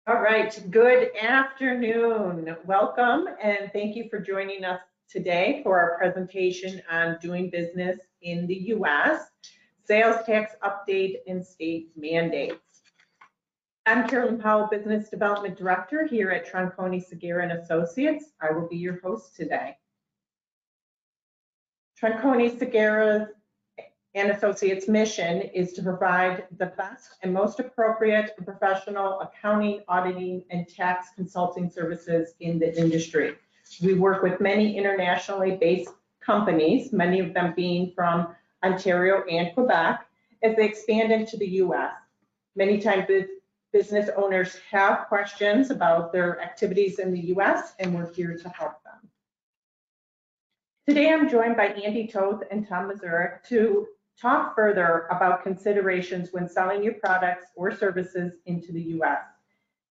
All right, good afternoon. Welcome and thank you for joining us today for our presentation on doing business in the U.S., sales tax update and state mandates. I'm Carolyn Powell, Business Development Director here at Tronconi Segura and Associates. I will be your host today. Tronconi Segura and Associates' mission is to provide the best and most appropriate professional accounting, auditing, and tax consulting services in the industry. We work with many internationally based companies, many of them being from Ontario and Quebec, as they expand into the US. Many times business owners have questions about their activities in the US, and we're here to help them. Today, I'm joined by Andy Toth and Tom Mazurek to talk further about considerations when selling your products or services into the U.S.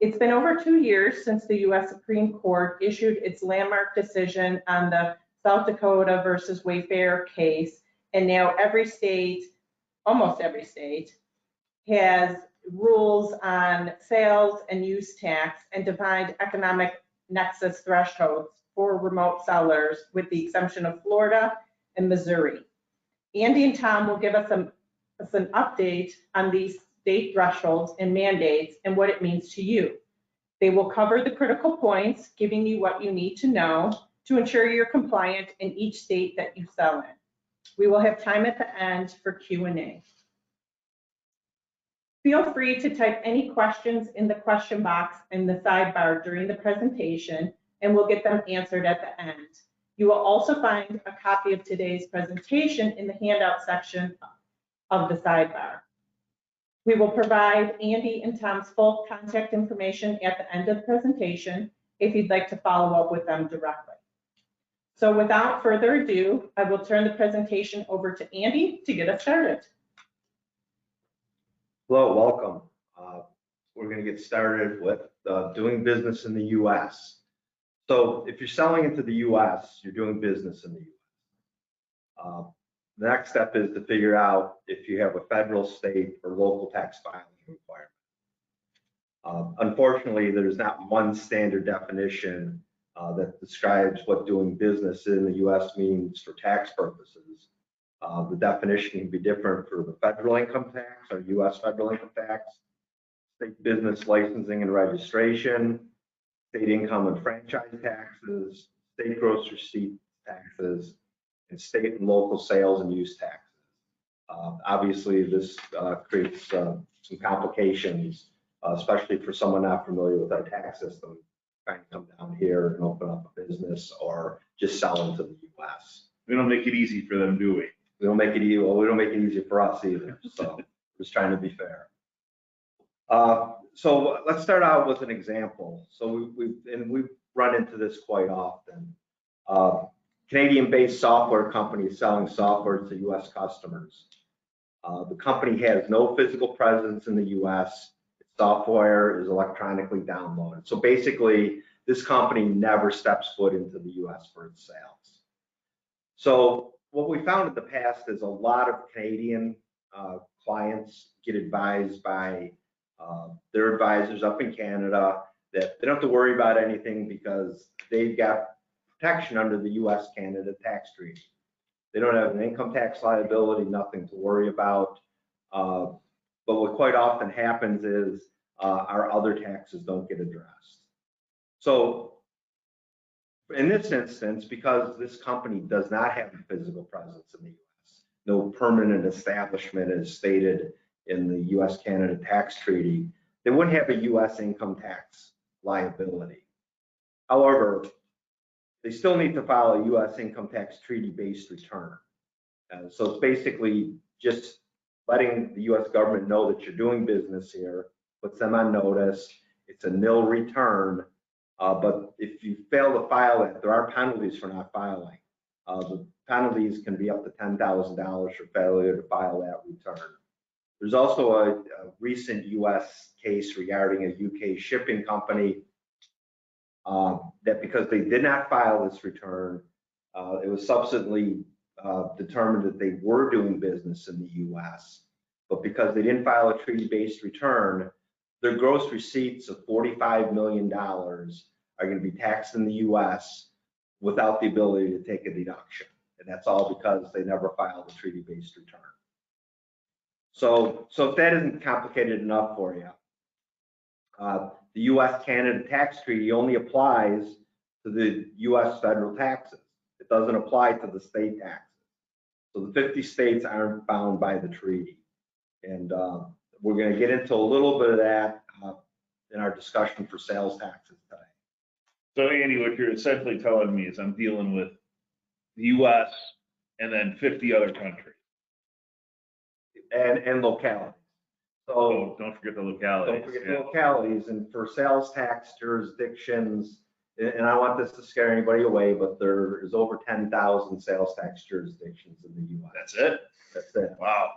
It's been over 2 years since the U.S. Supreme Court issued its landmark decision on the South Dakota versus Wayfair case, and now every state, almost every state, has rules on sales and use tax and defined economic nexus thresholds for remote sellers, with the exemption of Florida and Missouri. Andy and Tom will give us an update on these state thresholds and mandates and what it means to you. They will cover the critical points, giving you what you need to know to ensure you're compliant in each state that you sell in. We will have time at the end for Q&A. Feel free to type any questions in the question box in the sidebar during the presentation, and we'll get them answered at the end. You will also find a copy of today's presentation in the handout section of the sidebar. We will provide Andy and Tom's full contact information at the end of the presentation if you'd like to follow up with them directly. So without further ado, I will turn the presentation over to Andy to get us started. Hello, welcome. We're going to get started with doing business in the U.S. So if you're selling into the U.S., you're doing business in the U.S. The next step is to figure out if you have a federal, state, or local tax filing requirement. Unfortunately, there's not one standard definition that describes what doing business in the U.S. means for tax purposes. The definition can be different for the federal income tax or U.S. federal income tax, state business licensing and registration, state income and franchise taxes, state gross receipt taxes, and state and local sales and use taxes. Obviously, this creates some complications, especially for someone not familiar with our tax system, trying to come down here and open up a business or just sell into the U.S. We don't make it easy for them, do we? We don't make it easy. Well, we don't make it easy for us either. So just trying to be fair. So let's start out with an example. So we've run into this quite often. Canadian-based software company selling software to U.S. customers. The company has no physical presence in the U.S. Its software is electronically downloaded. So basically, this company never steps foot into the U.S. for its sales. So what we found in the past is a lot of Canadian clients get advised by their advisors up in Canada that they don't have to worry about anything because they've got protection under the U.S.-Canada tax treaty. They don't have an income tax liability, nothing to worry about. But what quite often happens is our other taxes don't get addressed. So in this instance, because this company does not have a physical presence in the U.S., no permanent establishment as stated in the U.S.-Canada tax treaty, they wouldn't have a U.S. income tax liability. However, they still need to file a U.S. income tax treaty-based return. So it's basically just letting the U.S. government know that you're doing business here, puts them on notice. It's a nil return, but if you fail to file it, there are penalties for not filing. The penalties can be up to $10,000 for failure to file that return. There's also a recent U.S. case regarding a UK shipping company that because they did not file this return, it was subsequently determined that they were doing business in the U.S. But because they didn't file a treaty-based return, their gross receipts of $45 million are going to be taxed in the US without the ability to take a deduction. And that's all because they never filed a treaty-based return. So if that isn't complicated enough for you, the US-Canada tax treaty only applies to the US federal taxes. It doesn't apply to the state taxes. So the 50 states aren't bound by the treaty. And we're going to get into a little bit of that in our discussion for sales taxes today. So Andy, what you're essentially telling me is I'm dealing with the US and then 50 other countries. And localities. So Oh, don't forget the localities. don't forget the localities. And for sales tax jurisdictions, and I don't want this to scare anybody away, but there is over 10,000 sales tax jurisdictions in the US. That's it? That's it. Wow.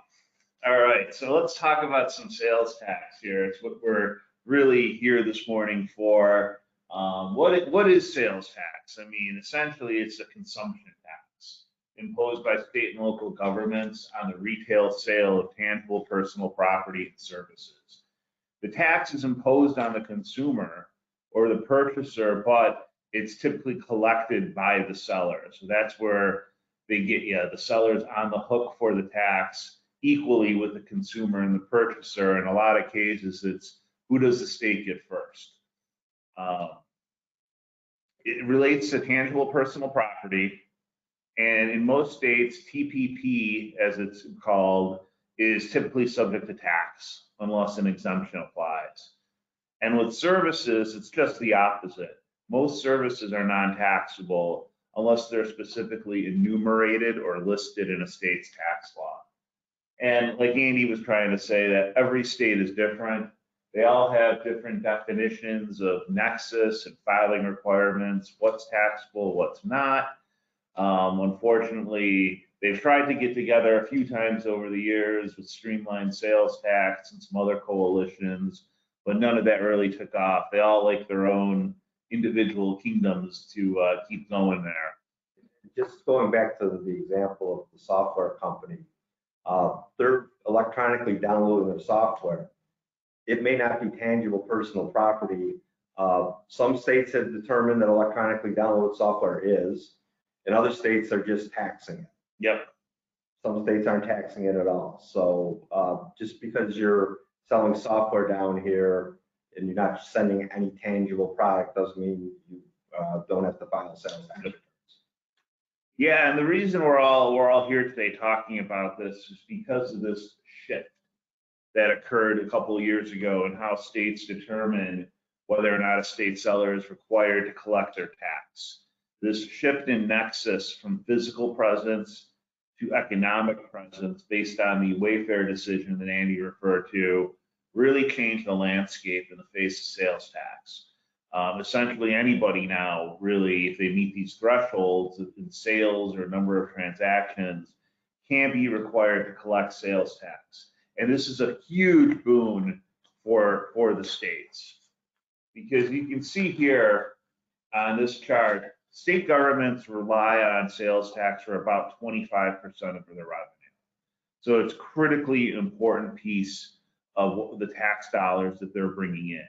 All right, so let's talk about some sales tax here. It's what we're really here this morning for. What is sales tax? I mean, essentially, it's a consumption tax imposed by state and local governments on the retail sale of tangible personal property and services. The tax is imposed on the consumer or the purchaser, but it's typically collected by the seller. So that's where they get the seller's on the hook for the tax equally with the consumer and the purchaser. In a lot of cases, it's who does the state get first? It relates to tangible personal property. And in most states, TPP, as it's called, is typically subject to tax unless an exemption applies. And with services, it's just the opposite. Most services are non-taxable unless they're specifically enumerated or listed in a state's tax law. And like Andy was trying to say, that every state is different. They all have different definitions of Nexus and filing requirements, what's taxable, what's not. Unfortunately, they've tried to get together a few times over the years with streamlined sales tax and some other coalitions, but none of that really took off. They all like their own individual kingdoms to keep going there. Just going back to the example of the software company, they're electronically downloading their software. It may not be tangible personal property. Some states have determined that electronically downloaded software is, and other states are just taxing it. Yep. Some states aren't taxing it at all. So just because you're selling software down here and you're not sending any tangible product doesn't mean you don't have to file sales tax returns. Yeah, and the reason we're all here today talking about this is because of this shift that occurred a couple of years ago and how states determine whether or not a state seller is required to collect their tax. This shift in Nexus from physical presence to economic presence based on the Wayfair decision that Andy referred to really changed the landscape in the face of sales tax. Essentially anybody now really, if they meet these thresholds in sales or number of transactions, can be required to collect sales tax. And this is a huge boon for the states, because you can see here on this chart, state governments rely on sales tax for about 25% of their revenue. So it's a critically important piece of the tax dollars that they're bringing in.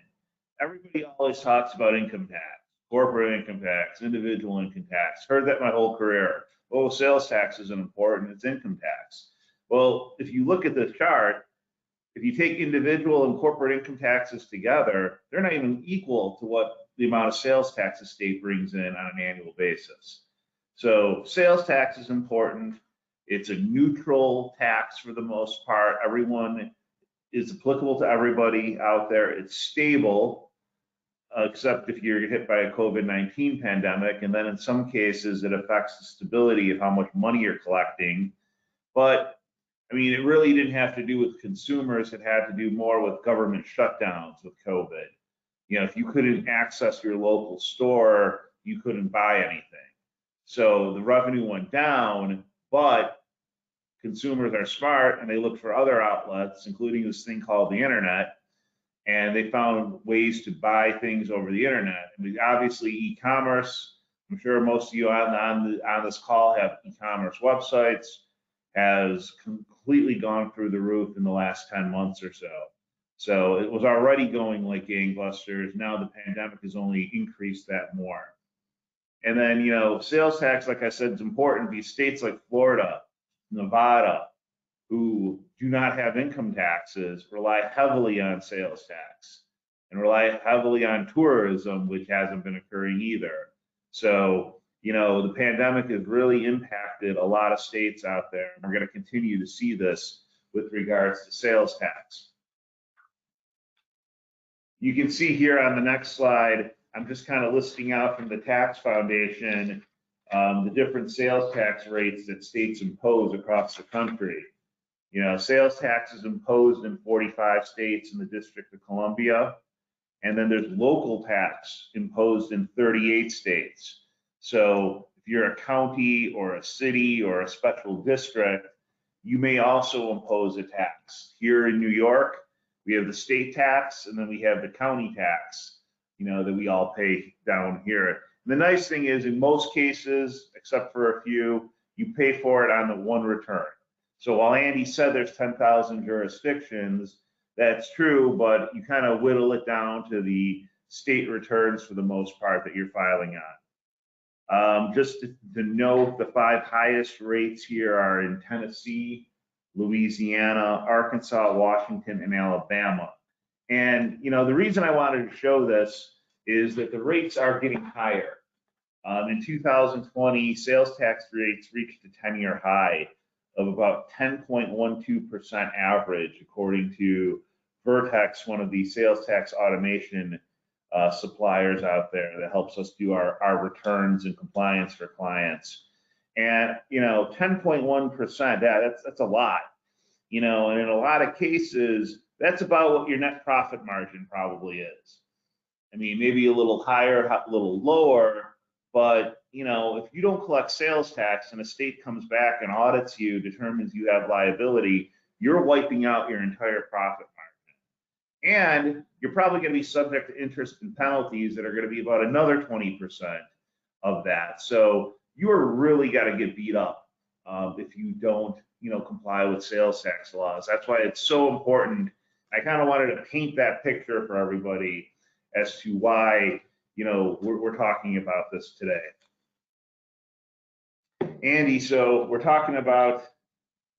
Everybody always talks about income tax, corporate income tax, individual income tax. Heard that my whole career. Oh, sales tax isn't important, it's income tax. Well, if you look at this chart, if you take individual and corporate income taxes together, they're not even equal to what the amount of sales tax the state brings in on an annual basis. So sales tax is important. It's a neutral tax for the most part. Everyone is applicable to everybody out there. It's stable, except if you're hit by a COVID-19 pandemic. And then in some cases, it affects the stability of how much money you're collecting. But I mean, it really didn't have to do with consumers. It had to do more with government shutdowns with COVID. You know, if you couldn't access your local store, you couldn't buy anything. So the revenue went down, but consumers are smart and they look for other outlets, including this thing called the internet, and they found ways to buy things over the internet. I mean, obviously, e-commerce. I'm sure most of you on this call have e-commerce websites. Has completely gone through the roof in the last 10 months or so. So it was already going like gangbusters. Now the pandemic has only increased that more. And then, you know, sales tax, like I said, is important because states like Florida, Nevada, who do not have income taxes, rely heavily on sales tax and rely heavily on tourism, which hasn't been occurring either. So, you know, the pandemic has really impacted a lot of states out there. And we're going to continue to see this with regards to sales tax. You can see here on the next slide, I'm just kind of listing out from the tax foundation the different sales tax rates that states impose across the country. You know, sales tax is imposed in 45 states in the District of Columbia, and then there's local tax imposed in 38 states. So if you're a county or a city or a special district, you may also impose a tax. Here in New York, we have the state tax, and then we have the county tax, you know, that we all pay down here. And the nice thing is, in most cases, except for a few, you pay for it on the one return. So while Andy said there's 10,000 jurisdictions, that's true, but you kind of whittle it down to the state returns for the most part that you're filing on. Just to note, the 5 highest rates here are in Tennessee, Louisiana, Arkansas, Washington, and Alabama. And, you know, the reason I wanted to show this is that the rates are getting higher. In 2020, sales tax rates reached a 10-year high of about 10.12% average, according to Vertex, one of the sales tax automation suppliers out there that helps us do our returns and compliance for clients. And, you know, 10.1%, that's a lot, you know, and in a lot of cases, that's about what your net profit margin probably is. I mean, maybe a little higher, a little lower, but, you know, if you don't collect sales tax and a state comes back and audits you, determines you have liability, you're wiping out your entire profit margin. And you're probably going to be subject to interest and penalties that are going to be about another 20% of that. So you are really got to get beat up if you don't, you know, comply with sales tax laws. That's why it's so important. I kind of wanted to paint that picture for everybody as to why, you know, we're talking about this today. Andy, so we're talking about,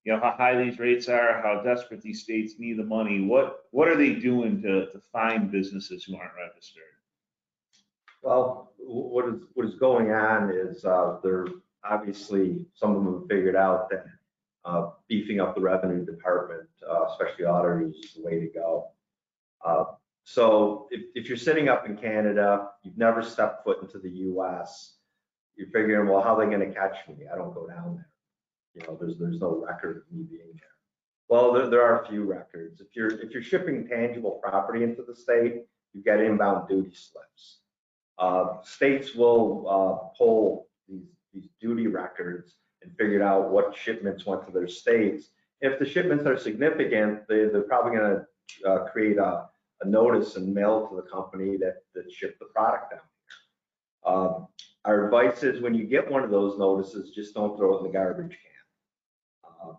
you know, how high these rates are, how desperate these states need the money. What are they doing to find businesses who aren't registered? Well, what is going on is they're obviously, some of them have figured out that beefing up the revenue department, especially auditors, is the way to go. So if you're sitting up in Canada, you've never stepped foot into the US, you're figuring, well, how are they going to catch me? I don't go down there. You know, there's no record of me being there. Well, there are a few records. If you're shipping tangible property into the state, you've got inbound duty slips. States will pull these duty records and figure out what shipments went to their states. If the shipments are significant, they're probably going to create a notice and mail to the company that shipped the product down here. Our advice is, when you get one of those notices, just don't throw it in the garbage can.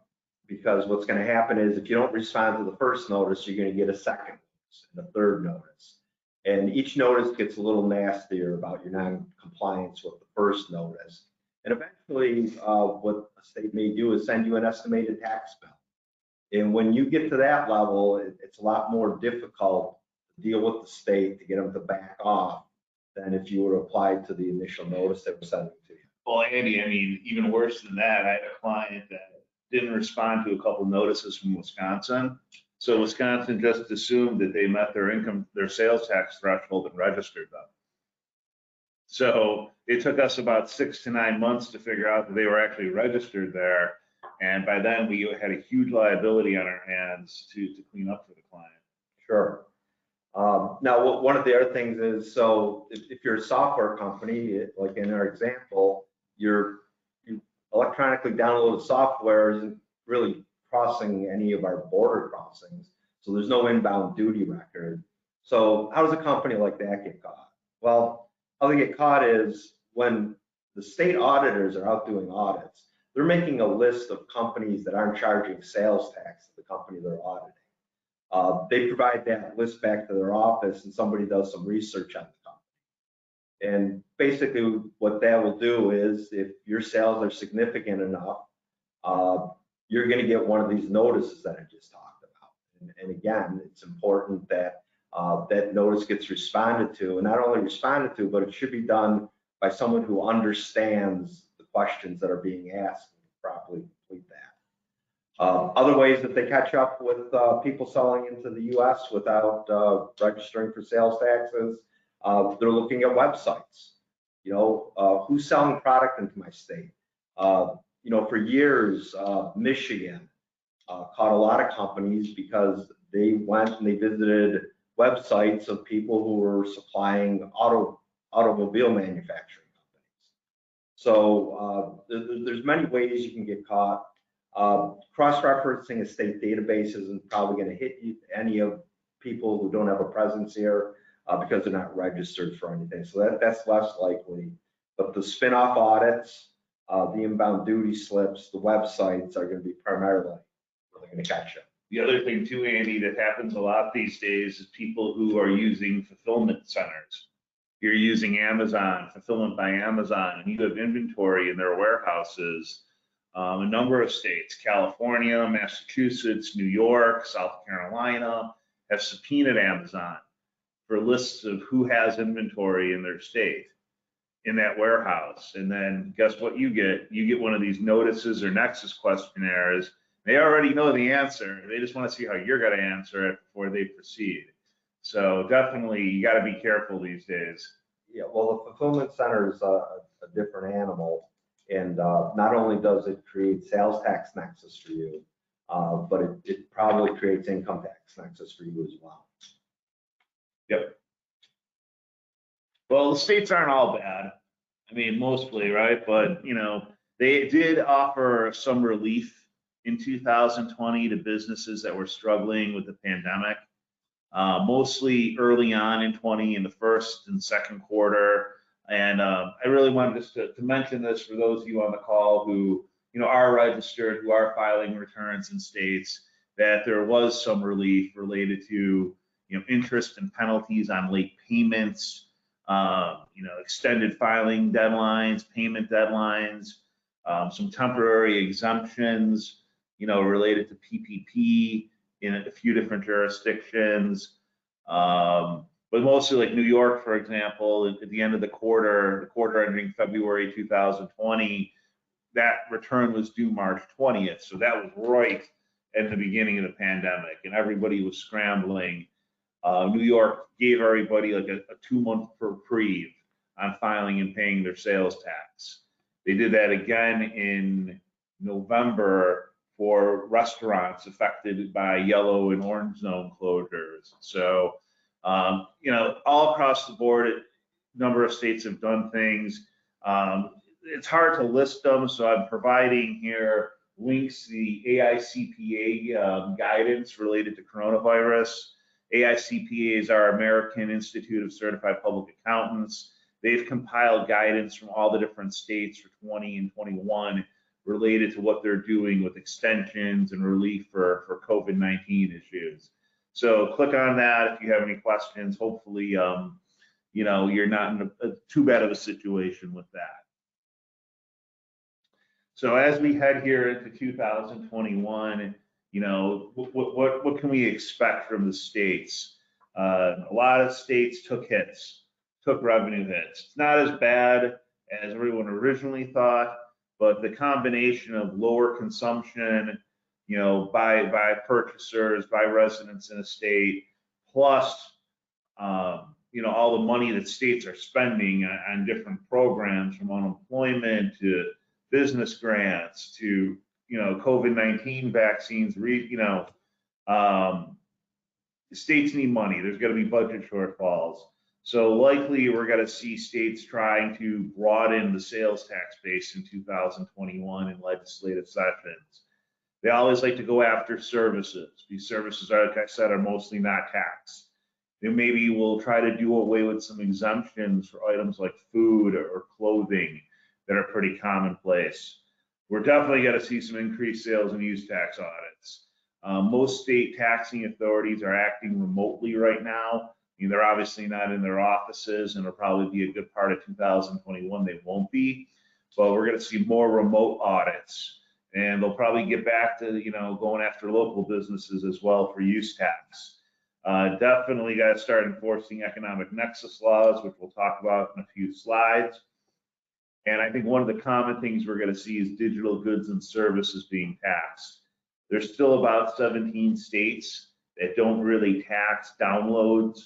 Because what's going to happen is, if you don't respond to the first notice, you're going to get a second notice and a third notice. And each notice gets a little nastier about your non-compliance with the first notice. And eventually, what a state may do is send you an estimated tax bill. And when you get to that level, it's a lot more difficult to deal with the state to get them to back off than if you would have applied to the initial notice that was sent to you. Well, Andy, I mean, even worse than that, I had a client that didn't respond to a couple notices from Wisconsin. So Wisconsin just assumed that they met their sales tax threshold and registered them. So it took us about 6 to 9 months to figure out that they were actually registered there. And by then we had a huge liability on our hands to clean up for the client. Sure. Now, one of the other things is, so if you're a software company, like in our example, you electronically downloaded software isn't really crossing any of our border crossings. So there's no inbound duty record. So how does a company like that get caught? Well, how they get caught is when the state auditors are out doing audits, they're making a list of companies that aren't charging sales tax to the company they're auditing. They provide that list back to their office and somebody does some research on the company. And basically what that will do is if your sales are significant enough, you're going to get one of these notices that I just talked about. And again, it's important that that notice gets responded to, and not only responded to, but it should be done by someone who understands the questions that are being asked and properly complete that. Other ways that they catch up with people selling into the U.S. without registering for sales taxes, they're looking at websites. You know, who's selling product into my state? You know, for years, Michigan caught a lot of companies because they went and they visited websites of people who were supplying automobile manufacturing companies. So there's many ways you can get caught. Cross-referencing a state database isn't probably going to hit any of people who don't have a presence here because they're not registered for anything. So that's less likely. But the spin-off audits, the inbound duty slips, the websites are going to be primarily where they're going to catch you. The other thing too, Andy, that happens a lot these days is people who are using fulfillment centers. You're using Amazon, fulfillment by Amazon, and you have inventory in their warehouses. A number of states, California, Massachusetts, New York, South Carolina, have subpoenaed Amazon for lists of who has inventory in their state in that warehouse. And then guess what you get? You get one of these notices or Nexus questionnaires. They already know the answer. They just want to see how you're going to answer it before they proceed. So definitely, you got to be careful these days. Yeah, well, the fulfillment center is a different animal. And not only does it create sales tax nexus for you, but it probably creates income tax nexus for you as well. Yep. Well, the states aren't all bad. I mean, mostly, right? But, you know, they did offer some relief in 2020 to businesses that were struggling with the pandemic, mostly early on in 20 in the first and second quarter. And I really wanted just to mention this for those of you on the call who, you know, are registered, who are filing returns in states, that there was some relief related to, you know, interest and penalties on late payments, you know, extended filing deadlines, payment deadlines, some temporary exemptions, you know, related to PPP in a few different jurisdictions. But mostly like New York, for example, at the end of the quarter ending February 2020, that return was due March 20th. So that was right at the beginning of the pandemic and everybody was scrambling. New York gave everybody like a 2-month reprieve on filing and paying their sales tax. They did that again in November for restaurants affected by yellow and orange zone closures. So, you know, all across the board, a number of states have done things. It's hard to list them, so I'm providing here links to the AICPA guidance related to coronavirus. AICPA is our American Institute of Certified Public Accountants. They've compiled guidance from all the different states for 20 and 21 related to what they're doing with extensions and relief for COVID-19 issues. So click on that if you have any questions. Hopefully, you know, you're not in too bad of a situation with that. So as we head here into 2021, you know, what can we expect from the states? A lot of states took hits, took revenue hits. It's not as bad as everyone originally thought, but the combination of lower consumption, you know, by purchasers, by residents in a state, plus, you know, all the money that states are spending on different programs, from unemployment to business grants to, you know, COVID-19 vaccines, you know, the states need money. There's going to be budget shortfalls. So likely we're going to see states trying to broaden the sales tax base in 2021 in legislative sessions. They always like to go after services. These services, like I said, are mostly not taxed. They maybe will try to do away with some exemptions for items like food or clothing that are pretty commonplace. We're definitely going to see some increased sales and use tax audits. Most state taxing authorities are acting remotely right now. They're obviously not in their offices, and it'll probably be a good part of 2021. They won't be, but we're going to see more remote audits, and they'll probably get back to, going after local businesses as well for use tax. Definitely got to start enforcing economic nexus laws, which we'll talk about in a few slides. And I think one of the common things we're going to see is digital goods and services being taxed. There's still about 17 states that don't really tax downloads,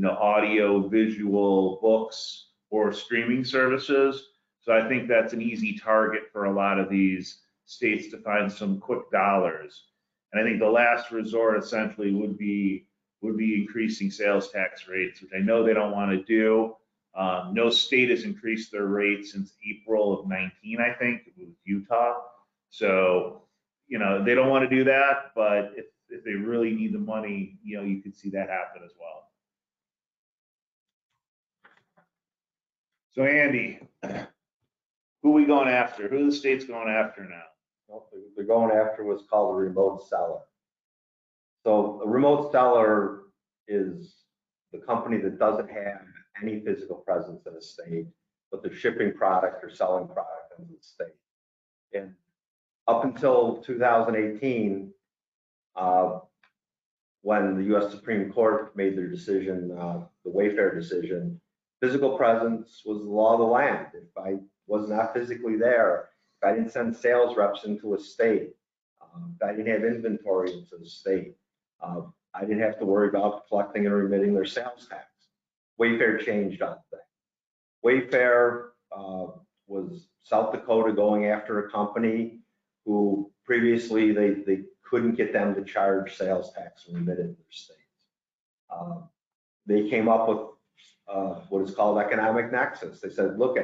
audio, visual, books, or streaming services. So I think that's an easy target for a lot of these states to find some quick dollars. And I think the last resort essentially would be increasing sales tax rates, which I know they don't want to do. No state has increased their rates since April of 19, I think, it was Utah. So, they don't want to do that, but if they really need the money, you could see that happen as well. So Andy, who are we going after? Who are the states going after now? Well, they're going after what's called a remote seller. So a remote seller is the company that doesn't have any physical presence in a state, but they're shipping product or selling product in the state. And up until 2018, when the U.S. Supreme Court made their decision, the Wayfair decision, physical presence was the law of the land. If I was not physically there, if I didn't send sales reps into a state, if I didn't have inventory into the state, I didn't have to worry about collecting and remitting their sales tax. Wayfair changed on that. Wayfair was South Dakota going after a company who previously they couldn't get them to charge sales tax and remit it in their states. They came up with what is called economic nexus. They said, look,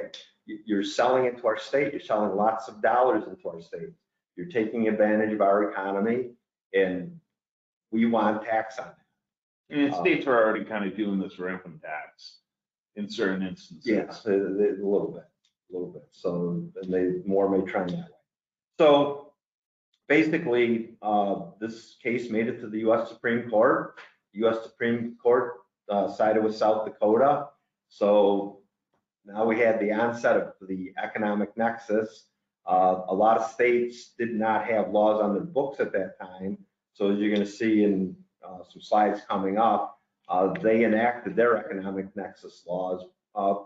you're selling into our state, you're selling lots of dollars into our state. You're taking advantage of our economy, and we want tax on that. And states are already kind of doing this for income tax in certain instances. Yes, a little bit. So, and they more may trend that way. So basically, this case made it to the U.S. Supreme Court. U.S. Supreme Court sided with South Dakota. So now we had the onset of the economic nexus. A lot of states did not have laws on their books at that time. So as you're going to see in some slides coming up, they enacted their economic nexus laws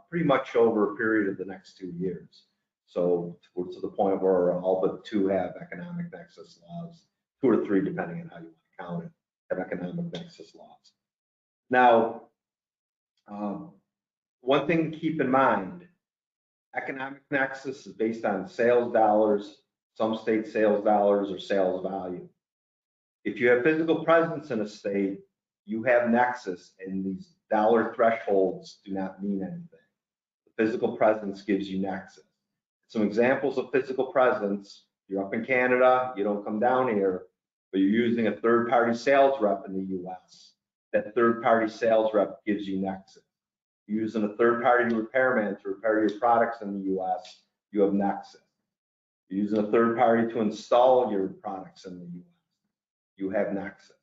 pretty much over a period of the next 2 years. So we're to the point where all but 2 have economic nexus laws, 2 or 3, depending on how you want to count it, have economic nexus laws. Now, one thing to keep in mind, economic nexus is based on sales dollars, some state sales dollars or sales value. If you have physical presence in a state, you have nexus, and these dollar thresholds do not mean anything. The physical presence gives you nexus. Some examples of physical presence: you're up in Canada, you don't come down here, but you're using a third-party sales rep in the US. That third-party sales rep gives you nexus. You're using a third-party repairman to repair your products in the US, you have nexus. You're using a third party to install your products in the US, you have nexus.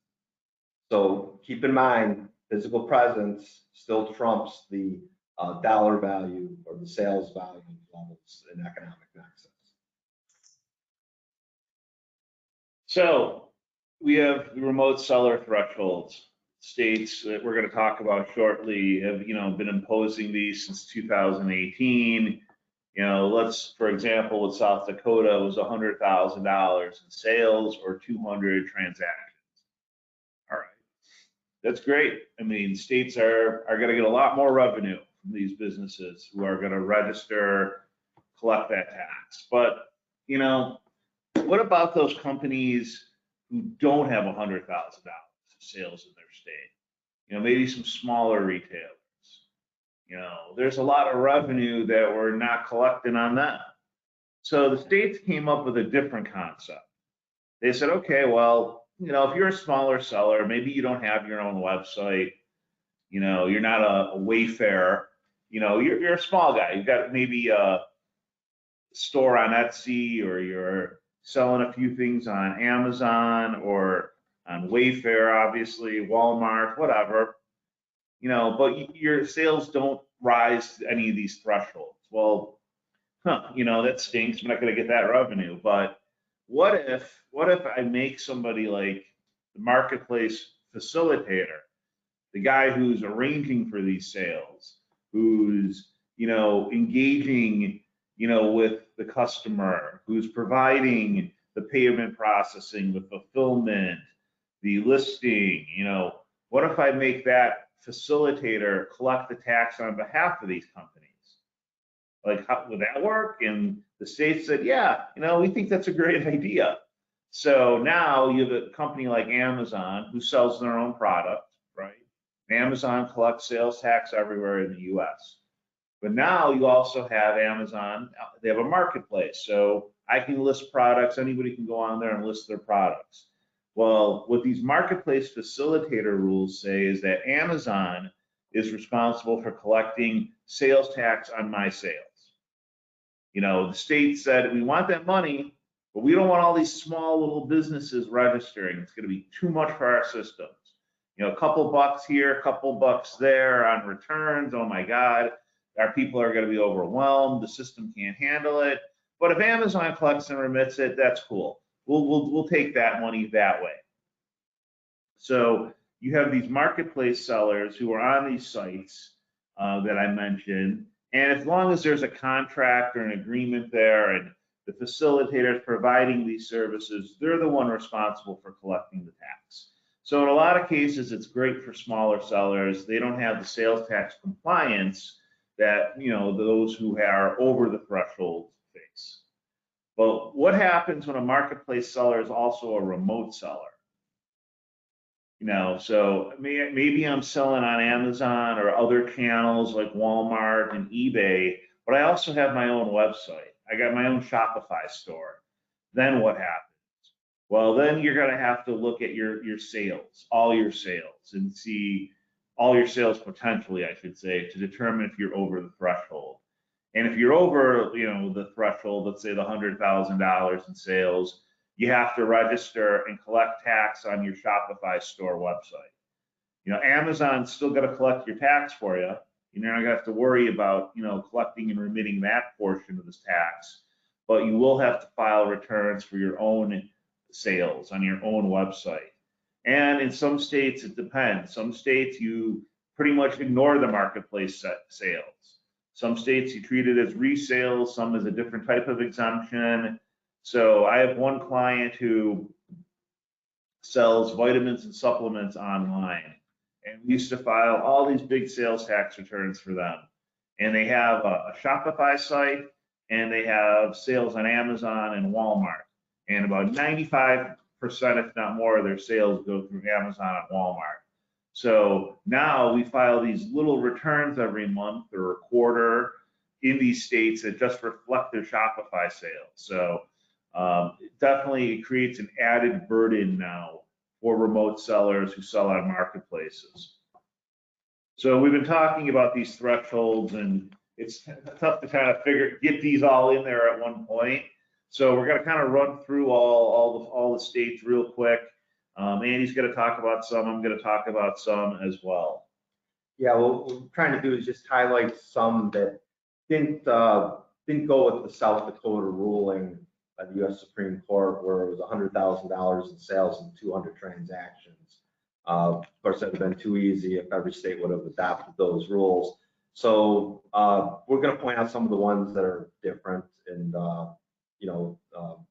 So keep in mind, physical presence still trumps the dollar value or the sales value levels in economic nexus. So we have the remote seller thresholds. States that we're going to talk about shortly have, been imposing these since 2018. Let's, for example, with South Dakota, it was $100,000 in sales or 200 transactions. All right, that's great. I mean, states are going to get a lot more revenue from these businesses who are going to register, collect that tax. But, what about those companies who don't have $100,000 sales in their state? Maybe some smaller retailers. There's a lot of revenue that we're not collecting on them. So the states came up with a different concept. They said, okay, well, if you're a smaller seller, maybe you don't have your own website, you're not a Wayfair, you're a small guy. You've got maybe a store on Etsy, or you're selling a few things on Amazon, or on Wayfair, obviously, Walmart, whatever, you know, but your sales don't rise to any of these thresholds. Well, you know, that stinks. I'm not going to get that revenue. But what if I make somebody like the marketplace facilitator, the guy who's arranging for these sales, who's, you know, engaging, you know, with the customer, who's providing the payment processing, the fulfillment, the listing, you know, what if I make that facilitator collect the tax on behalf of these companies? Like, how would that work? And the state said, yeah, you know, we think that's a great idea. So now you have a company like Amazon who sells their own product, right? Amazon collects sales tax everywhere in the US. But now you also have Amazon, they have a marketplace. So I can list products, anybody can go on there and list their products. Well, what these marketplace facilitator rules say is that Amazon is responsible for collecting sales tax on my sales. You know, the state said, we want that money, but we don't want all these small little businesses registering. It's going to be too much for our systems. You know, a couple bucks here, a couple bucks there on returns. Oh my God, our people are going to be overwhelmed. The system can't handle it. But if Amazon collects and remits it, that's cool. We'll take that money that way. So you have these marketplace sellers who are on these sites that I mentioned, and as long as there's a contract or an agreement there and the facilitator is providing these services, they're the one responsible for collecting the tax. So in a lot of cases, it's great for smaller sellers. They don't have the sales tax compliance that, you know, those who are over the threshold face. But what happens when a marketplace seller is also a remote seller? You know, so maybe I'm selling on Amazon or other channels like Walmart and eBay, but I also have my own website. I got my own Shopify store. Then what happens? Well, then you're going to have to look at your sales, all your sales, and see all your sales potentially, I should say, to determine if you're over the threshold. And if you're over, you know, the threshold, let's say the $100,000 in sales, you have to register and collect tax on your Shopify store website. You know, Amazon's still going to collect your tax for you. You're not going to have to worry about, you know, collecting and remitting that portion of this tax, but you will have to file returns for your own sales on your own website. And in some states, it depends. Some states, you pretty much ignore the marketplace sales. Some states, you treat it as resales, some as a different type of exemption. So I have one client who sells vitamins and supplements online, and we used to file all these big sales tax returns for them. And they have a Shopify site, and they have sales on Amazon and Walmart. And about 95%, if not more, of their sales go through Amazon and Walmart. So now we file these little returns every month or a quarter in these states that just reflect their Shopify sales. So it definitely creates an added burden now for remote sellers who sell on marketplaces. So we've been talking about these thresholds, and it's tough to kind of get these all in there at one point. So we're going to kind of run through all the states real quick. Andy's going to talk about some. I'm going to talk about some as well. Yeah, what we're trying to do is just highlight some that didn't go with the South Dakota ruling by the U.S. Supreme Court, where it was $100,000 in sales and 200 transactions. Of course, that would have been too easy if every state would have adopted those rules. So we're going to point out some of the ones that are different, and you know, I'm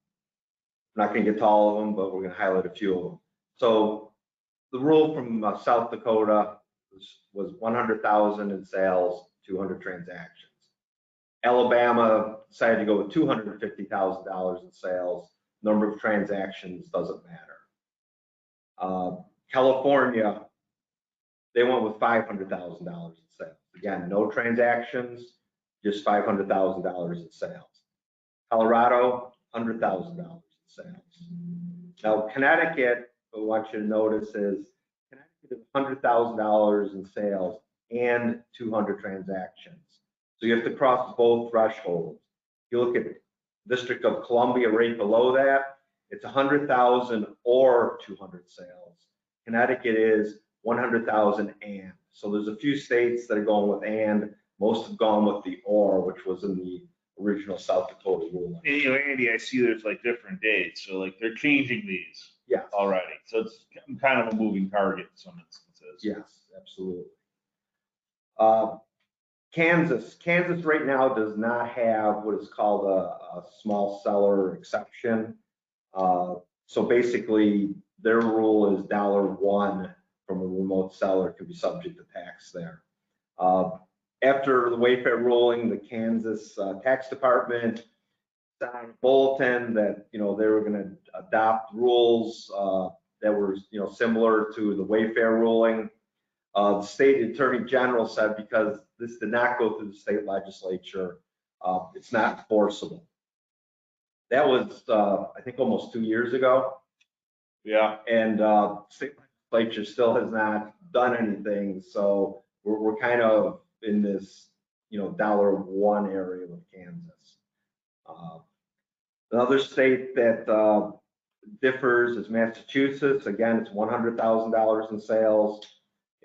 not going to get to all of them, but we're going to highlight a few of them. So the rule from South Dakota was 100,000 in sales, 200 transactions. Alabama decided to go with $250,000 in sales. Number of transactions doesn't matter. California, they went with $500,000 in sales. Again, no transactions, just $500,000 in sales. Colorado, $100,000 in sales. Now, Connecticut, what I want you to notice is Connecticut is $100,000 in sales and 200 transactions. So you have to cross both thresholds. If you look at District of Columbia right below that, It's 100,000 or 200 sales. Connecticut is 100,000 and. So there's a few states that are going with and. Most have gone with the or, which was in the original South Dakota ruling. And, you know, Andy, I see there's like different dates, so like they're changing these Yes. already. So it's kind of a moving target in some instances. Yes, absolutely. Kansas right now does not have what is called a small seller exception. So basically, their rule is $1 from a remote seller could be subject to tax there. After the Wayfair ruling, the Kansas Tax Department sent out a bulletin that they were going to adopt rules that were similar to the Wayfair ruling. The state attorney general said because this did not go through the state legislature, it's not enforceable. That was, I think, almost 2 years ago. Yeah. And state legislature still has not done anything. So we're kind of in this, $1 area with Kansas. Another state that differs is Massachusetts. Again, it's $100,000 in sales.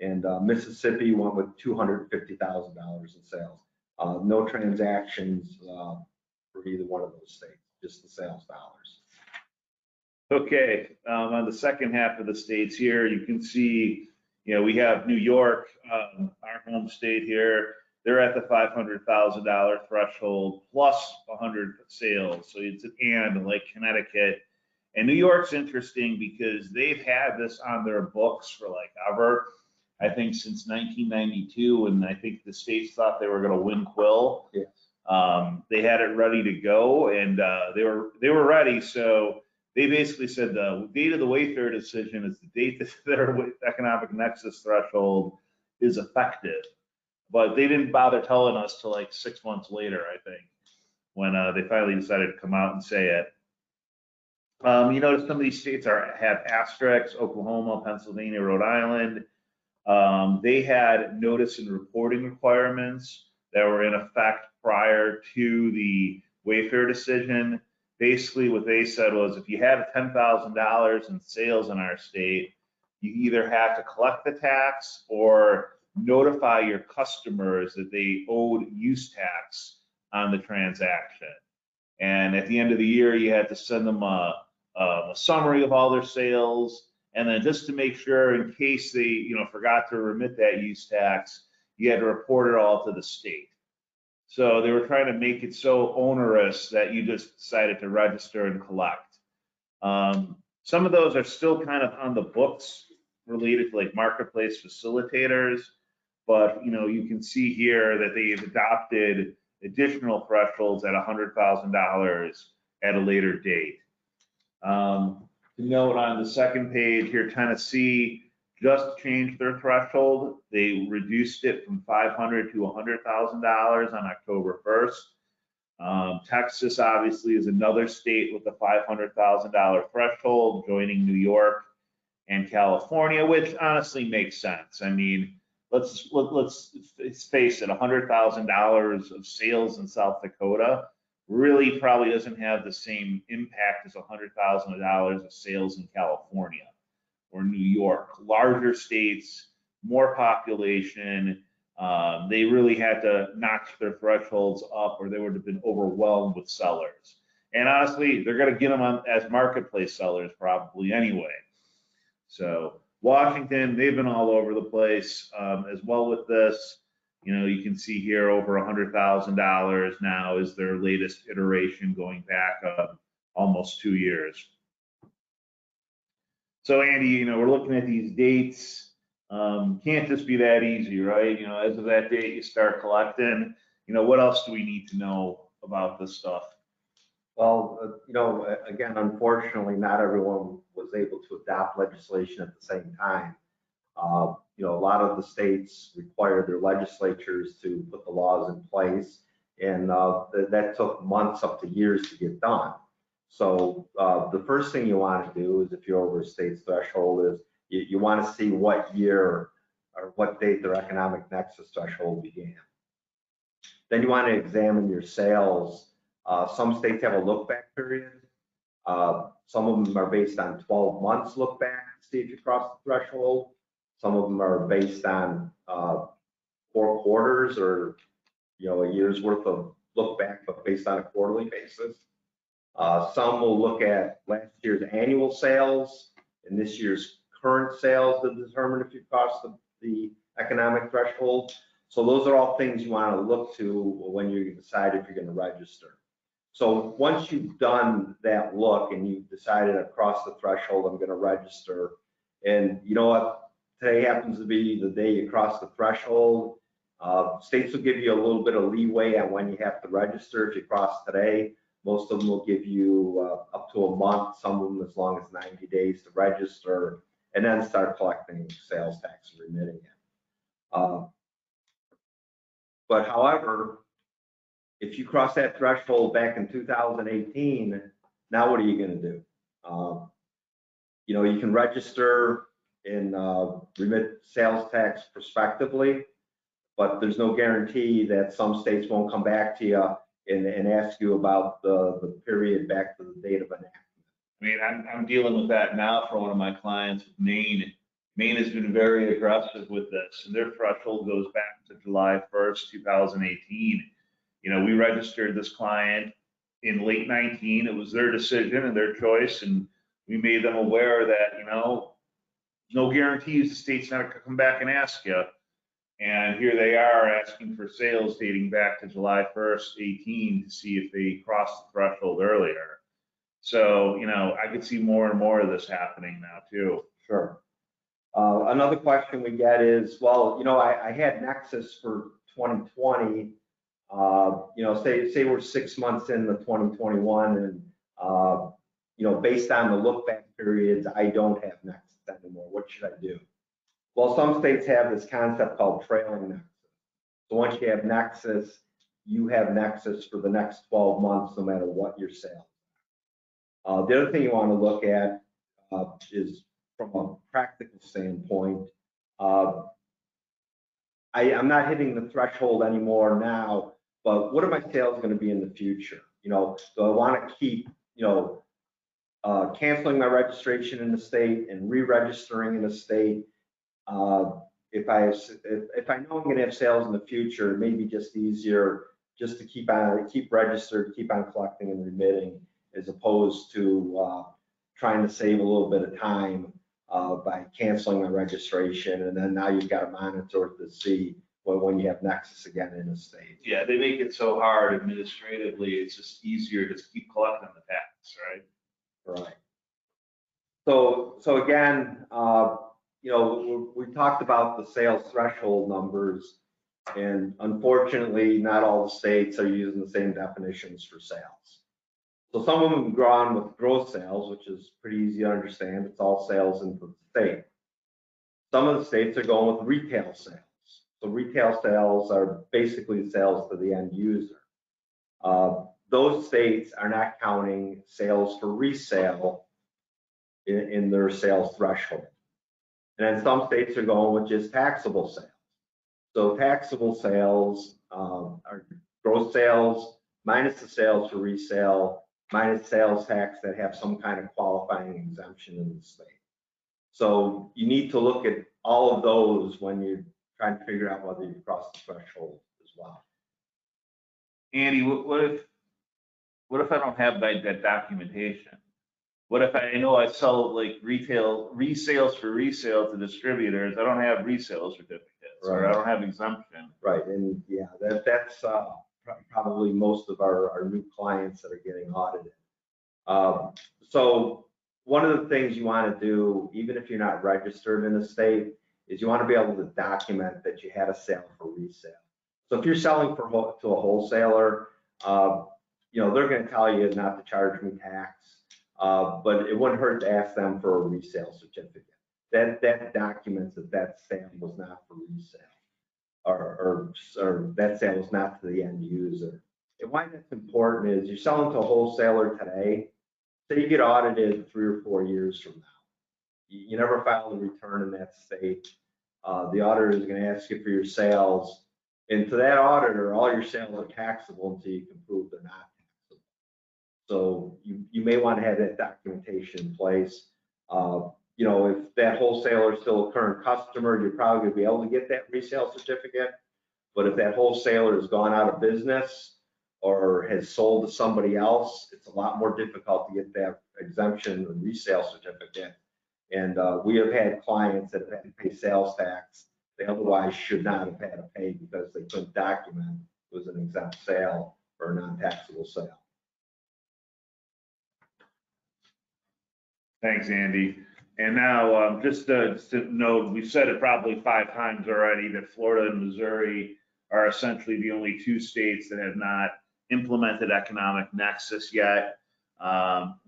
And Mississippi went with $250,000 in sales. No transactions for either one of those states, just the sales dollars. Okay, on the second half of the states here, you can see, we have New York, our home state here. They're at the $500,000 threshold plus 100 sales. So it's an and like Connecticut. And New York's interesting because they've had this on their books for like ever. I think since 1992, and I think the states thought they were going to win Quill. Yes. They had it ready to go, and they were ready. So they basically said the date of the Wayfair decision is the date that their economic nexus threshold is effective. But they didn't bother telling us till like 6 months later, I think, when they finally decided to come out and say it. You notice some of these states have asterisks: Oklahoma, Pennsylvania, Rhode Island. They had notice and reporting requirements that were in effect prior to the Wayfair decision. Basically, what they said was if you had $10,000 in sales in our state, you either had to collect the tax or notify your customers that they owed use tax on the transaction. And at the end of the year, you had to send them a summary of all their sales. And then just to make sure, in case they, forgot to remit that use tax, you had to report it all to the state. So they were trying to make it so onerous that you just decided to register and collect. Some of those are still kind of on the books related to like marketplace facilitators, but you can see here that they've adopted additional thresholds at $100,000 at a later date. To note on the second page here, Tennessee just changed their threshold. They reduced it from $500,000 to $100,000 on October 1st. Texas obviously is another state with a $500,000 threshold, joining New York and California, which honestly makes sense. I mean, let's face it, $100,000 of sales in South Dakota really probably doesn't have the same impact as $100,000 of sales in California or New York. Larger states, more population, they really had to notch their thresholds up or they would have been overwhelmed with sellers. And honestly, they're going to get them on as marketplace sellers probably anyway. So Washington, they've been all over the place as well with this. You can see here over $100,000 now is their latest iteration, going back almost 2 years. So Andy, we're looking at these dates. Can't just be that easy, right? As of that date, you start collecting. What else do we need to know about this stuff? Well, again, unfortunately, not everyone was able to adopt legislation at the same time. A lot of the states required their legislatures to put the laws in place, and that took months up to years to get done. So the first thing you want to do is, if you're over a state's threshold, is you want to see what year or what date their economic nexus threshold began. Then you want to examine your sales. Some states have a look back period. Some of them are based on 12 months look back to see if you cross the threshold. Some of them are based on 4 quarters or, a year's worth of look back, but based on a quarterly basis. Some will look at last year's annual sales and this year's current sales to determine if you crossed the economic threshold. So those are all things you want to look to when you decide if you're going to register. So once you've done that look and you've decided across the threshold, I'm going to register, and you know what, today happens to be the day you cross the threshold. States will give you a little bit of leeway on when you have to register. If you cross today, most of them will give you up to a month, some of them as long as 90 days to register, and then start collecting sales tax and remitting it. But however, if you cross that threshold back in 2018, now what are you going to do? You can register and remit sales tax prospectively, but there's no guarantee that some states won't come back to you and ask you about the period back to the date of enactment. I mean, I'm dealing with that now for one of my clients with Maine. Maine has been very aggressive with this, and their threshold goes back to July 1st, 2018. We registered this client in late 19. It was their decision and their choice, and we made them aware that, no guarantees the state's not going to come back and ask you. And here they are asking for sales dating back to July 1st, 18 to see if they crossed the threshold earlier. So, I could see more and more of this happening now too. Sure. Another question we get is, well, I had Nexus for 2020. Say we're 6 months into 2021, and based on the look back periods, I don't have Nexus anymore. What should I do? Well, some states have this concept called trailing Nexus. So once you have Nexus, you have Nexus for the next 12 months, no matter what your sales. The other thing you want to look at is from a practical standpoint. I'm not hitting the threshold anymore now, but what are my sales going to be in the future? Do I want to keep, canceling my registration in the state and re-registering in the state? If I know I'm going to have sales in the future, it may be just easier just to keep registered, keep on collecting and remitting, as opposed to trying to save a little bit of time by canceling my registration, and then now you've got to monitor to see when you have Nexus again in the state. Yeah, they make it so hard administratively. It's just easier to keep collecting the tax, right? Right. So again, we talked about the sales threshold numbers, and unfortunately, not all the states are using the same definitions for sales. So some of them have gone with gross sales, which is pretty easy to understand. It's all sales into the state. Some of the states are going with retail sales. So retail sales are basically sales to the end user. Those states are not counting sales for resale in their sales threshold. And then some states are going with just taxable sales. So taxable sales are gross sales minus the sales for resale, minus sales tax that have some kind of qualifying exemption in the state. So you need to look at all of those when you're trying to figure out whether you cross the threshold as well. Andy, what if I don't have that documentation? What if I know I sell like resales for resale to distributors? I don't have resale certificates, right, or I don't have exemption. Right, and yeah, that's probably most of our new clients that are getting audited. So one of the things you want to do, even if you're not registered in a state, is you want to be able to document that you had a sale for resale. So if you're selling to a wholesaler, they're going to tell you not to charge me tax, but it wouldn't hurt to ask them for a resale certificate. That documents that sale was not for resale, or that sale was not to the end user. And why that's important is you're selling to a wholesaler today, say you get audited 3 or 4 years from now. You never filed a return in that state. The auditor is going to ask you for your sales, and to that auditor, all your sales are taxable until you can prove they're not taxable. So you may want to have that documentation in place. You know, if that wholesaler is still a current customer, you're probably going to be able to get that resale certificate. But if that wholesaler has gone out of business or has sold to somebody else, it's a lot more difficult to get that exemption or resale certificate. And we have had clients that have had to pay sales tax they otherwise should not have had to pay because they couldn't document it was an exempt sale or a non-taxable sale. Thanks, Andy. And now, just to note, we've said it probably 5 times already that Florida and Missouri are essentially the only 2 states that have not implemented economic nexus yet.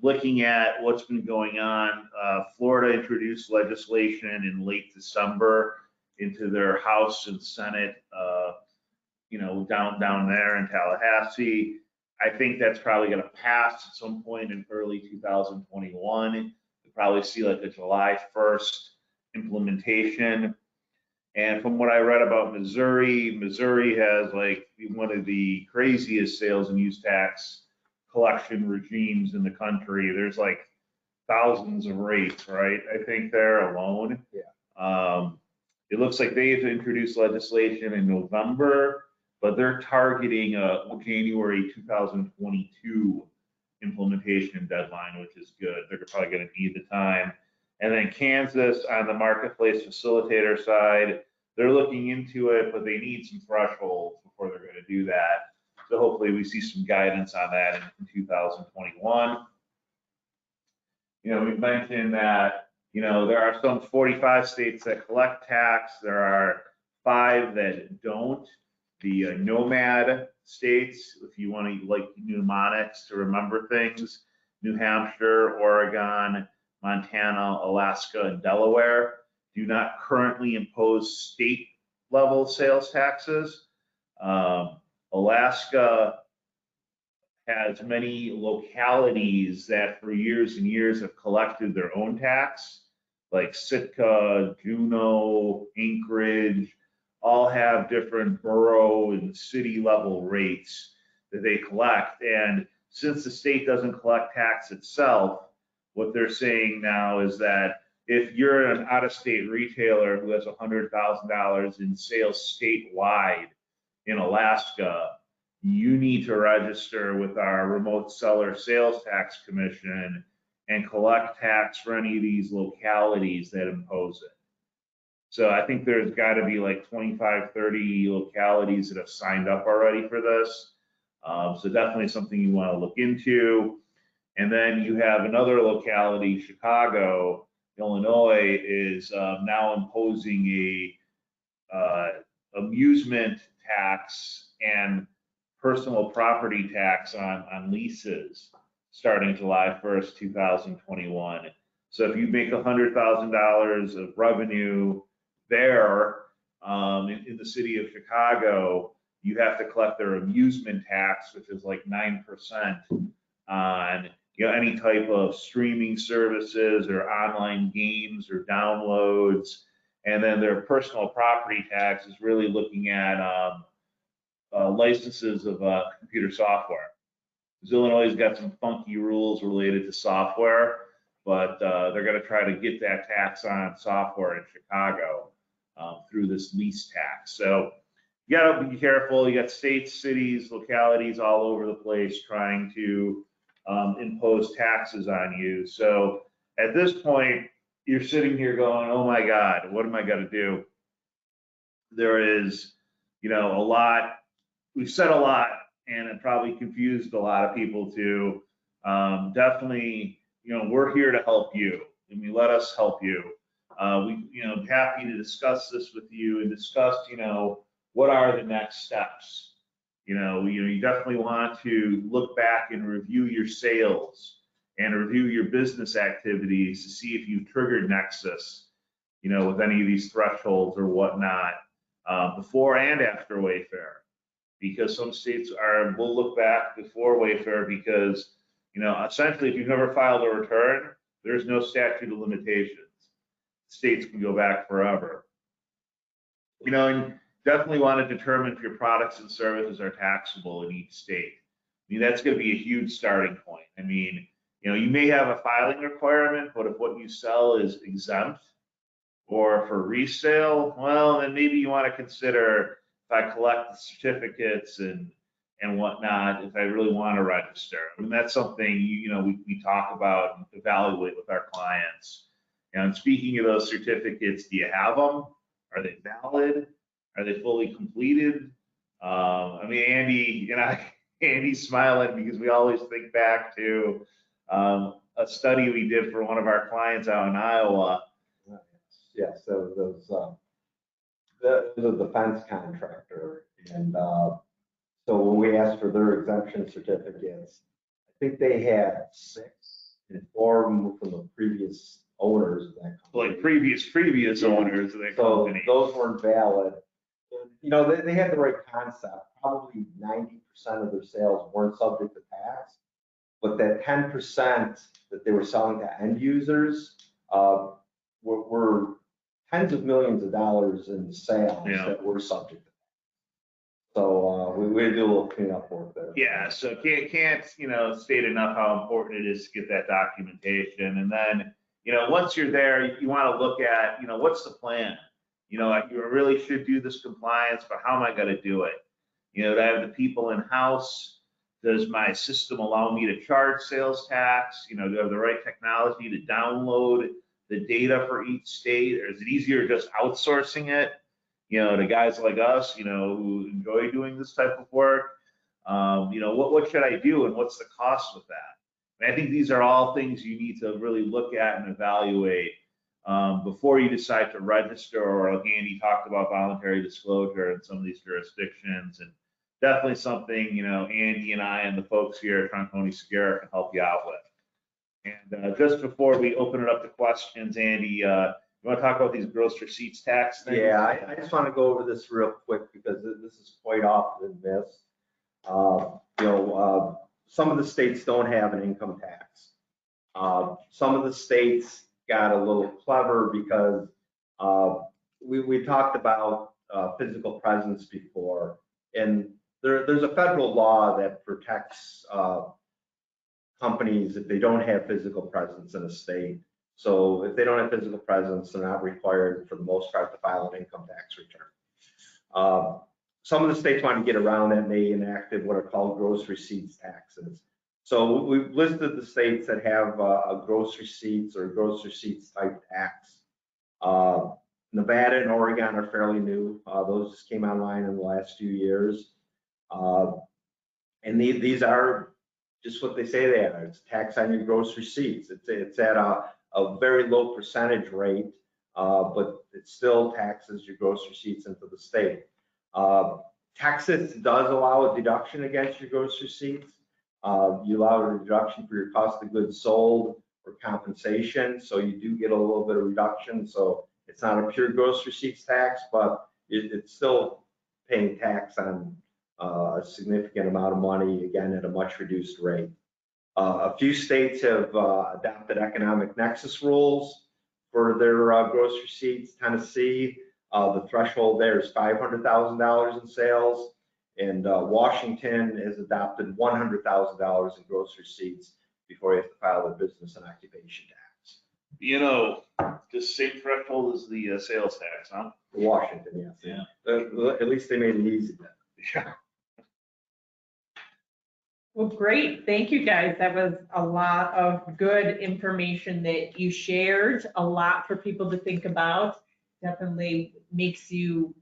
Looking at what's been going on, Florida introduced legislation in late December into their House and Senate, you know, down there in Tallahassee. I think that's probably going to pass at some point in early 2021. You'll probably see like a July 1st implementation. And from what I read about Missouri, Missouri has like one of the craziest sales and use tax collection regimes in the country. There's like thousands of rates, right? I think they're alone. Yeah. It looks like they've introduced legislation in November, but they're targeting a January 2022 implementation deadline, which is good. They're probably going to need the time. And then Kansas on the marketplace facilitator side, they're looking into it, but they need some thresholds before they're going to do that. So hopefully we see some guidance on that in 2021. You know, we mentioned that, you know, there are some 45 states that collect tax. There are 5 that don't. The nomad states, if you want to like mnemonics to remember things, New Hampshire, Oregon, Montana, Alaska, and Delaware do not currently impose state level sales taxes. Alaska has many localities that for years and years have collected their own tax, like Sitka, Juneau, Anchorage, all have different borough and city level rates that they collect. And since the state doesn't collect tax itself, what they're saying now is that if you're an out-of-state retailer who has $100,000 in sales statewide in Alaska, you need to register with our remote seller sales tax commission and collect tax for any of these localities that impose it. So I think there's got to be like 25, 30 localities that have signed up already for this. So definitely something you want to look into. And then you have another locality, Chicago, Illinois, is now imposing a amusement tax and personal property tax on leases starting July 1st, 2021. So if you make $100,000 of revenue there in the city of Chicago, you have to collect their amusement tax, which is like 9% on any type of streaming services or online games or downloads. And then their personal property tax is really looking at licenses of computer software. Because Illinois has got some funky rules related to software, but they're going to try to get that tax on software in Chicago through this lease tax. So you got to be careful. You got states, cities, localities all over the place trying to impose taxes on you. So at this point, you're sitting here going, oh my God, what am I going to do? There is, a lot. We've said a lot, and it probably confused a lot of people too. Definitely, we're here to help you, and let us help you. Happy to discuss this with you and discuss, what are the next steps. You definitely want to look back and review your sales and review your business activities to see if you've triggered Nexus, with any of these thresholds or whatnot, before and after Wayfair. Because some states will look back before Wayfair because, essentially if you've never filed a return, there's no statute of limitations. States can go back forever. And definitely want to determine if your products and services are taxable in each state. mean, that's going to be a huge starting point. I mean, you know, you may have a filing requirement, but if what you sell is exempt or for resale, well, then maybe you want to consider if I collect the certificates and whatnot, if I really want to register. I mean, that's something, you know, we talk about and evaluate with our clients. And speaking of those certificates, do you have them? Are they valid? Are they fully completed? I mean, Andy's smiling because we always think back to a study we did for one of our clients out in Iowa. Yes, so there's a defense contractor, and so when we asked for their exemption certificates, I think they had 6, and 4 of them were from the previous owners of that company. Like previous owners of that company. So those weren't valid. And, you know, they had the right concept. Probably 90% of their sales weren't subject to tax, but that 10% that they were selling to end users were tens of millions of dollars in sales that were subject to tax. So we had to do a little cleanup work there. Yeah, so can't you know, state enough how important it is to get that documentation. And then, you know, once you're there, you want to look at, you know, what's the plan? You know, you really should do this compliance, but how am I going to do it? You know, do I have the people in-house? Does my system allow me to charge sales tax? You know, do I have the right technology to download the data for each state? Or is it easier just outsourcing it, you know, to guys like us, you know, who enjoy doing this type of work? You know, what should I do and what's the cost with that? And I think these are all things you need to really look at and evaluate before you decide to register, or like Andy talked about, voluntary disclosure in some of these jurisdictions. And definitely something, you know, Andy and I and the folks here at Tronconi Segura can help you out with. And just before we open it up to questions, Andy, you want to talk about these gross receipts tax things? Yeah, I just want to go over this real quick because this is quite often missed. You know, some of the states don't have an income tax. Some of the states got a little clever because we talked about physical presence before, and there's a federal law that protects companies if they don't have physical presence in a state. So if they don't have physical presence, they're not required for the most part to file an income tax return. Some of the states want to get around that, and they enacted what are called gross receipts taxes. So we've listed the states that have a gross receipts or gross receipts type tax. Nevada and Oregon are fairly new. Those just came online in the last few years. And these are just what they say they are. It's tax on your gross receipts. It's at a very low percentage rate, but it still taxes your gross receipts into the state. Texas does allow a deduction against your gross receipts. You allow a deduction for your cost of goods sold or compensation, so you do get a little bit of reduction. So it's not a pure gross receipts tax, but it's still paying tax on a significant amount of money, again, at a much reduced rate. A few states have adopted economic nexus rules for their gross receipts. Tennessee, the threshold there is $500,000 in sales, and Washington has adopted $100,000 in gross receipts before you have to file a business and occupation tax. You know, just same threshold as the sales tax, huh? Washington, yes. Yeah. At least they made it easy then. Yeah. Well, great. Thank you, guys. That was a lot of good information that you shared, a lot for people to think about. Definitely makes you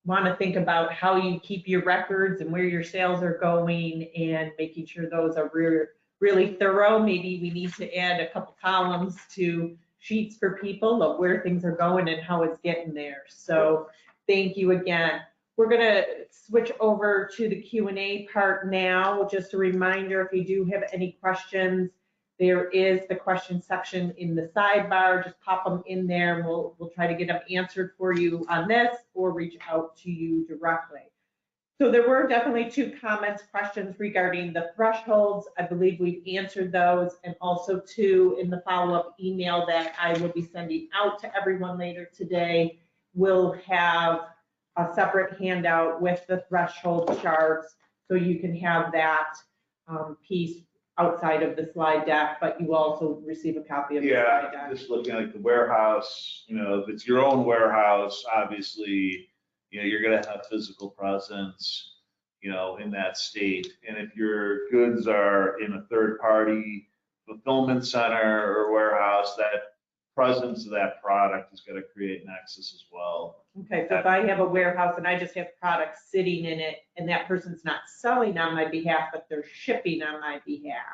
want to think about how you keep your records and where your sales are going, and making sure those are really thorough. Maybe we need to add a couple columns to sheets for people of where things are going and how it's getting there. So thank you again. We're going to switch over to the Q&A part now. Just a reminder, if you do have any questions, there is the question section in the sidebar. Just pop them in there and we'll try to get them answered for you on this, or reach out to you directly. So there were definitely 2 comments, questions regarding the thresholds. I believe we've answered those, and also 2 in the follow-up email that I will be sending out to everyone later today. We'll have a separate handout with the threshold charts, so you can have that piece outside of the slide deck, but you also receive a copy of the slide Yeah, deck. just looking at like the warehouse, if it's your own warehouse, obviously, you're gonna have physical presence, in that state. And if your goods are in a third-party fulfillment center or warehouse, that presence of that product is gonna create Nexus as well. Okay, so if I have a warehouse and I just have products sitting in it and that person's not selling on my behalf, but they're shipping on my behalf.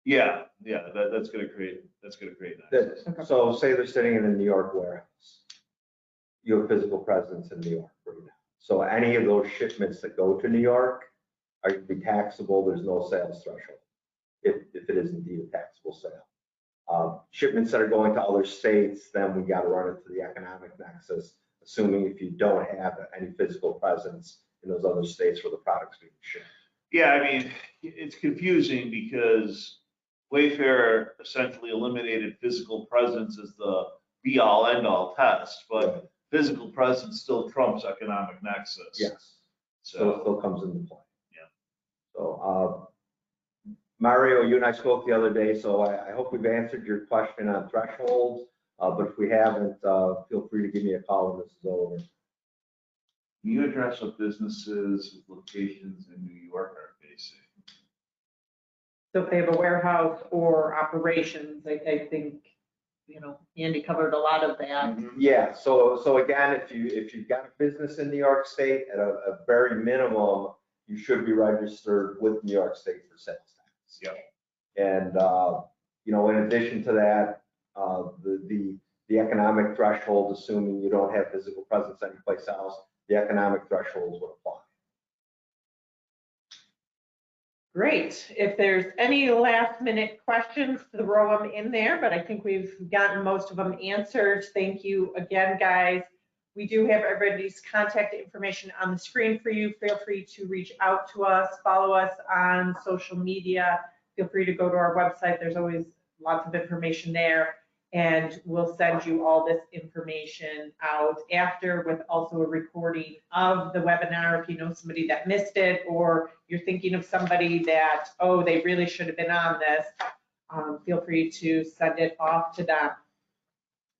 Yeah, that's gonna create Nexus. Okay. So say they're sitting in a New York warehouse. You have physical presence in New York right now. So any of those shipments that go to New York are going to be taxable. There's no sales threshold if it is indeed a taxable sale. Shipments that are going to other states, then we got to run into the economic nexus, assuming if you don't have any physical presence in those other states where the product's being shipped. Yeah, I mean, it's confusing because Wayfair essentially eliminated physical presence as the be-all, end-all test, but physical presence still trumps economic nexus. Yes, so it So, still comes into play. Yeah. So, Mario, you and I spoke the other day, so I hope we've answered your question on thresholds. But if we haven't, feel free to give me a call when this is over. can you address what businesses with locations in New York are facing? So if they have a warehouse or operations, I think, Andy covered a lot of that. Yeah, so again, if you've got a business in New York State, at a very minimum, you should be registered with New York State for sales tax. Yep. And, in addition to that, the economic threshold, assuming you don't have physical presence anyplace else, the economic thresholds would apply. Great. If there's any last minute questions, throw them in there, but I think we've gotten most of them answered. Thank you again, guys. We do have everybody's contact information on the screen for you. Feel free to reach out to us, follow us on social media. Feel free to go to our website. There's always lots of information there. And we'll send you all this information out after with also a recording of the webinar if you know somebody that missed it, or you're thinking of somebody that, oh, they really should have been on this. Feel free to send it off to them.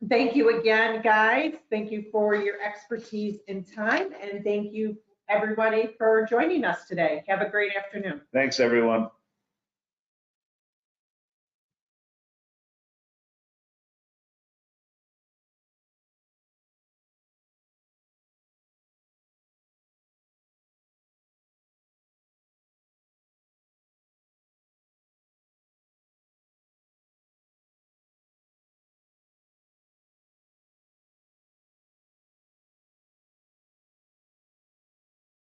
Thank you again, guys. Thank you for your expertise and time. And thank you, everybody, for joining us today. Have a great afternoon. Thanks, everyone.